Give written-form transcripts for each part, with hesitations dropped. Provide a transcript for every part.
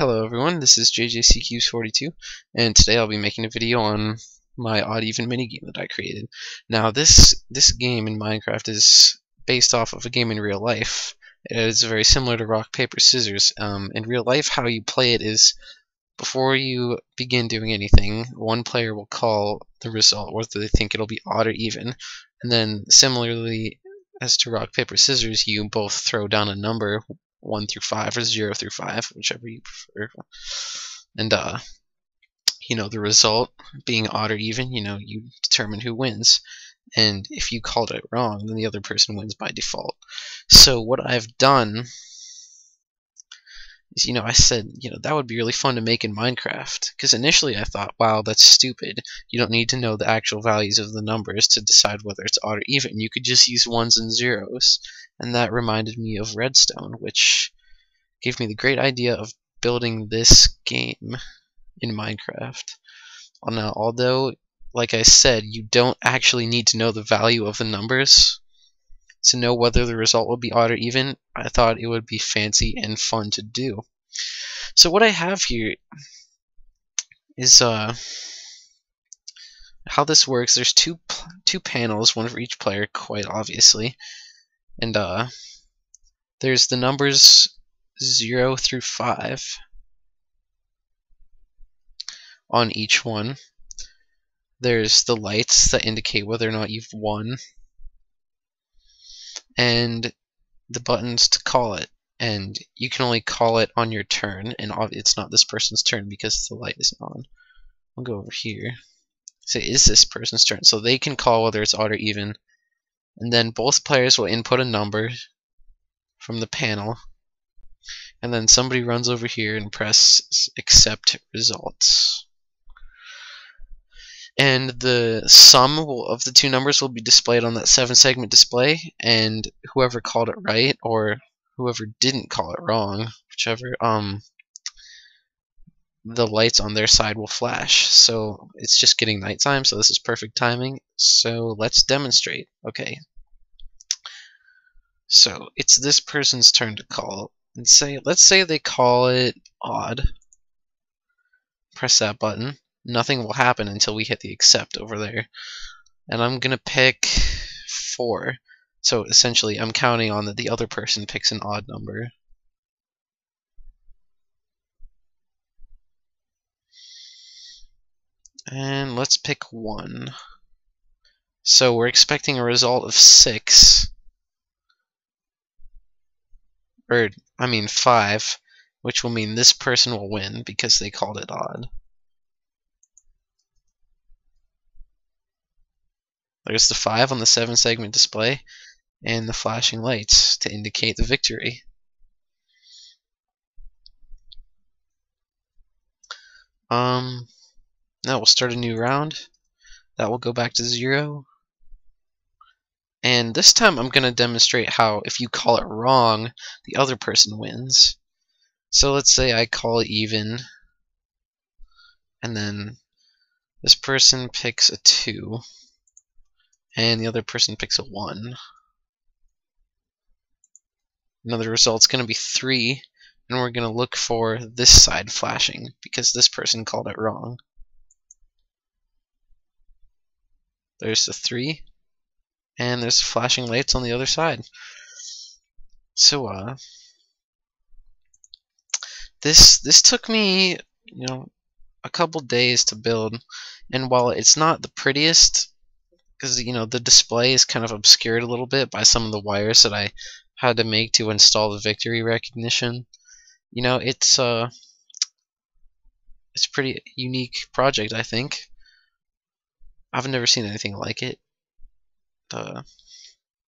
Hello everyone, this is JJCCubes42, and today I'll be making a video on my odd-even minigame that I created. Now this game in Minecraft is based off of a game in real life. It is very similar to rock, paper, scissors. In real life, how you play it is, before you begin doing anything, one player will call the result, whether they think it'll be odd or even, and then similarly as to rock, paper, scissors, you both throw down a number, 1 through 5 or 0 through 5, whichever you prefer. And the result being odd or even, you determine who wins. And if you called it wrong, then the other person wins by default. So what I've done is, I said, that would be really fun to make in Minecraft. Because initially I thought, wow, that's stupid. You don't need to know the actual values of the numbers to decide whether it's odd or even. You could just use ones and zeros. And that reminded me of Redstone, which gave me the great idea of building this game in Minecraft. Now, although, like I said, you don't actually need to know the value of the numbers to know whether the result will be odd or even, I thought it would be fancy and fun to do. So what I have here is how this works. There's two panels, one for each player, quite obviously, and there's the numbers 0 through 5 on each one. There's the lights that indicate whether or not you've won, and the buttons to call it. And you can only call it on your turn, and it's not this person's turn because the light isn't on. I'll go over here. Say, is this person's turn? So they can call whether it's odd or even, and then both players will input a number from the panel, and then somebody runs over here and press accept results. And the sum of the two numbers will be displayed on that 7-segment display, and whoever called it right or whoever didn't call it wrong, whichever, the lights on their side will flash. So it's just getting nighttime, so this is perfect timing. So let's demonstrate. Okay. So it's this person's turn to call. And let's say they call it odd. Press that button. Nothing will happen until we hit the accept over there. And I'm gonna pick 4. So essentially I'm counting on that the other person picks an odd number. And let's pick 1. So we're expecting a result of 6. Or, I mean 5, which will mean this person will win because they called it odd. There's the 5 on the 7-segment display, and the flashing lights to indicate the victory. Now we'll start a new round. That will go back to 0. And this time I'm going to demonstrate how, if you call it wrong, the other person wins. So let's say I call it even, and then this person picks a 2, and the other person picks a 1. Now the result's going to be 3, and we're going to look for this side flashing, because this person called it wrong. There's the 3, and there's flashing lights on the other side. So this took me, a couple days to build, and while it's not the prettiest, because the display is kind of obscured a little bit by some of the wires that I had to make to install the victory recognition, it's a pretty unique project, I think. I've never seen anything like it. I'm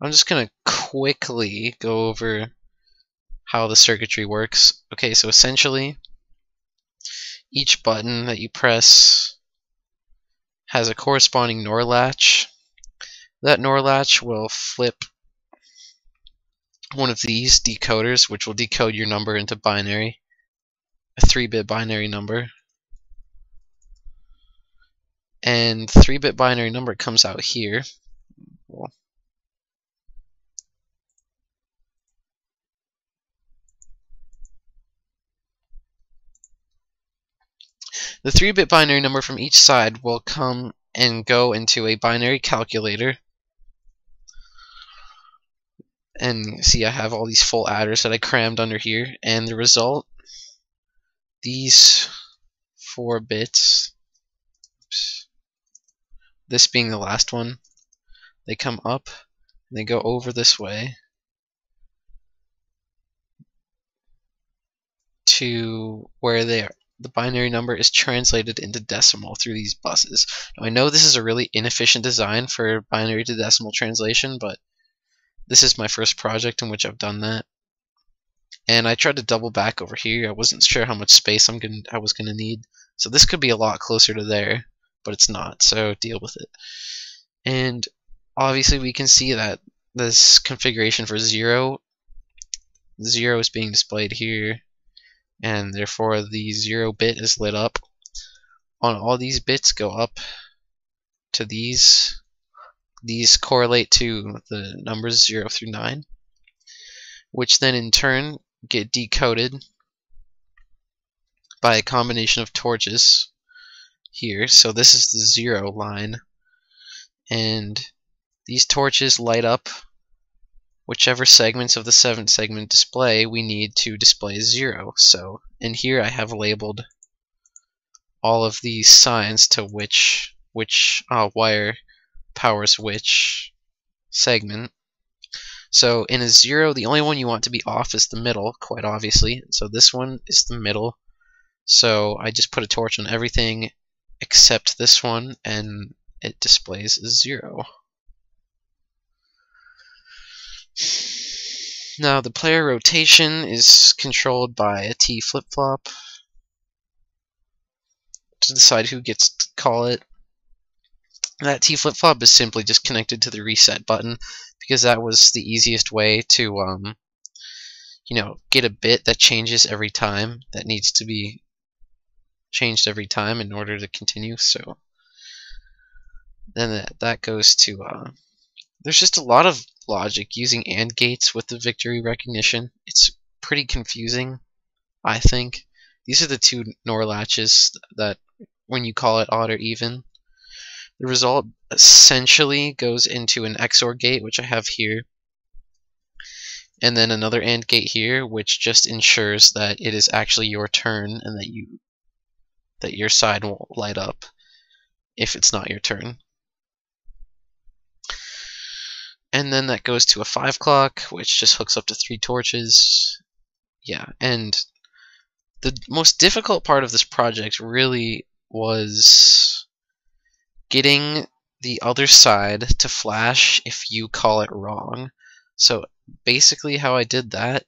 just gonna quickly go over how the circuitry works. Okay, so essentially each button that you press has a corresponding NOR latch. That NOR latch will flip one of these decoders, which will decode your number into binary, a 3-bit binary number. And the 3-bit binary number comes out here. Well, The 3-bit binary number from each side will come and go into a binary calculator. And see, I have all these full adders that I crammed under here, and the result, these 4 bits, this being the last one, they come up and they go over this way to where the binary number is translated into decimal through these buses. Now, I know this is a really inefficient design for binary to decimal translation, but this is my first project in which I've done that. And I tried to double back over here. I wasn't sure how much space I was gonna need. So this could be a lot closer to there, but it's not, so deal with it. And obviously we can see that this configuration for 0 is being displayed here, and therefore the 0 bit is lit up. On all these bits go up to these correlate to the numbers 0 through 9, which then in turn get decoded by a combination of torches here. So this is the 0 line, and these torches light up whichever segments of the 7-segment display we need to display 0. So in here I have labeled all of these signs to which wire powers which segment. So in a 0, the only one you want to be off is the middle, quite obviously. So this one is the middle. So I just put a torch on everything except this one, and it displays 0. Now the player rotation is controlled by a T flip-flop to decide who gets to call it. That T flip-flop is simply just connected to the reset button, because that was the easiest way to get a bit that changes every time, that needs to be changed every time in order to continue. So then that goes to there's just a lot of logic using AND gates with the victory recognition. It's pretty confusing, I think. These are the 2 NOR latches that when you call it odd or even, the result essentially goes into an XOR gate, which I have here, and then another AND gate here, which just ensures that it is actually your turn and that your side won't light up if it's not your turn. And then that goes to a 5 clock, which just hooks up to 3 torches. Yeah, and the most difficult part of this project really was getting the other side to flash if you call it wrong. So basically how I did that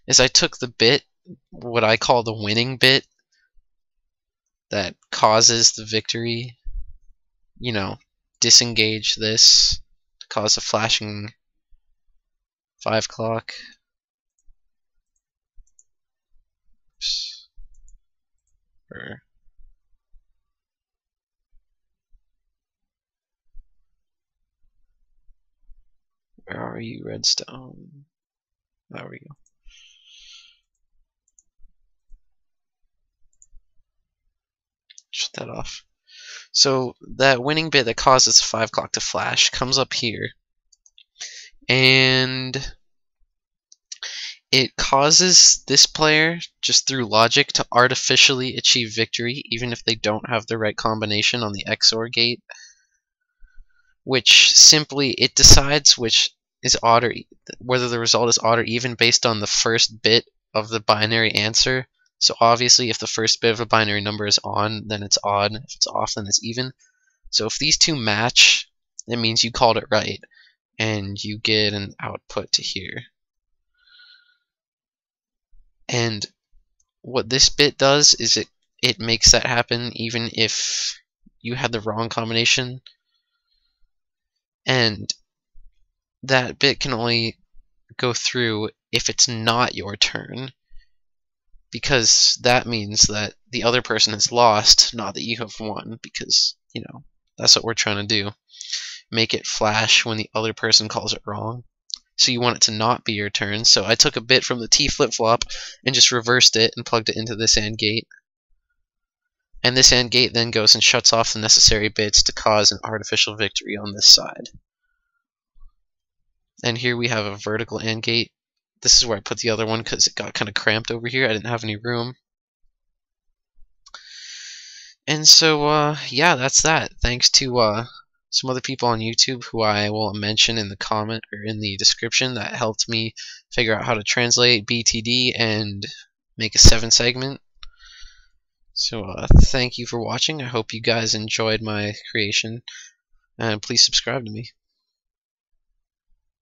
is I took the bit, what I call the winning bit, that causes the victory, disengage this to cause a flashing 5 clock. Oops. Where are you, Redstone? There we go. Shut that off. So that winning bit that causes 5 clock to flash comes up here, and it causes this player, just through logic, to artificially achieve victory even if they don't have the right combination on the XOR gate, which simply it decides which is odd or whether the result is odd or even based on the first bit of the binary answer. So obviously if the first bit of a binary number is on, then it's odd. If it's off, then it's even. So if these 2 match, it means you called it right, and you get an output to here. And what this bit does is it makes that happen even if you had the wrong combination. And that bit can only go through if it's not your turn, because that means that the other person has lost, not that you have won, because, that's what we're trying to do. Make it flash when the other person calls it wrong. So you want it to not be your turn. So I took a bit from the T flip-flop and just reversed it and plugged it into this AND gate. And this AND gate then goes and shuts off the necessary bits to cause an artificial victory on this side. And here we have a vertical AND gate. This is where I put the other one because it got kind of cramped over here. I didn't have any room. And so, yeah, that's that. Thanks to some other people on YouTube who I will mention in the comment or in the description that helped me figure out how to translate BTD and make a 7-segment. So, thank you for watching. I hope you guys enjoyed my creation, and please subscribe to me.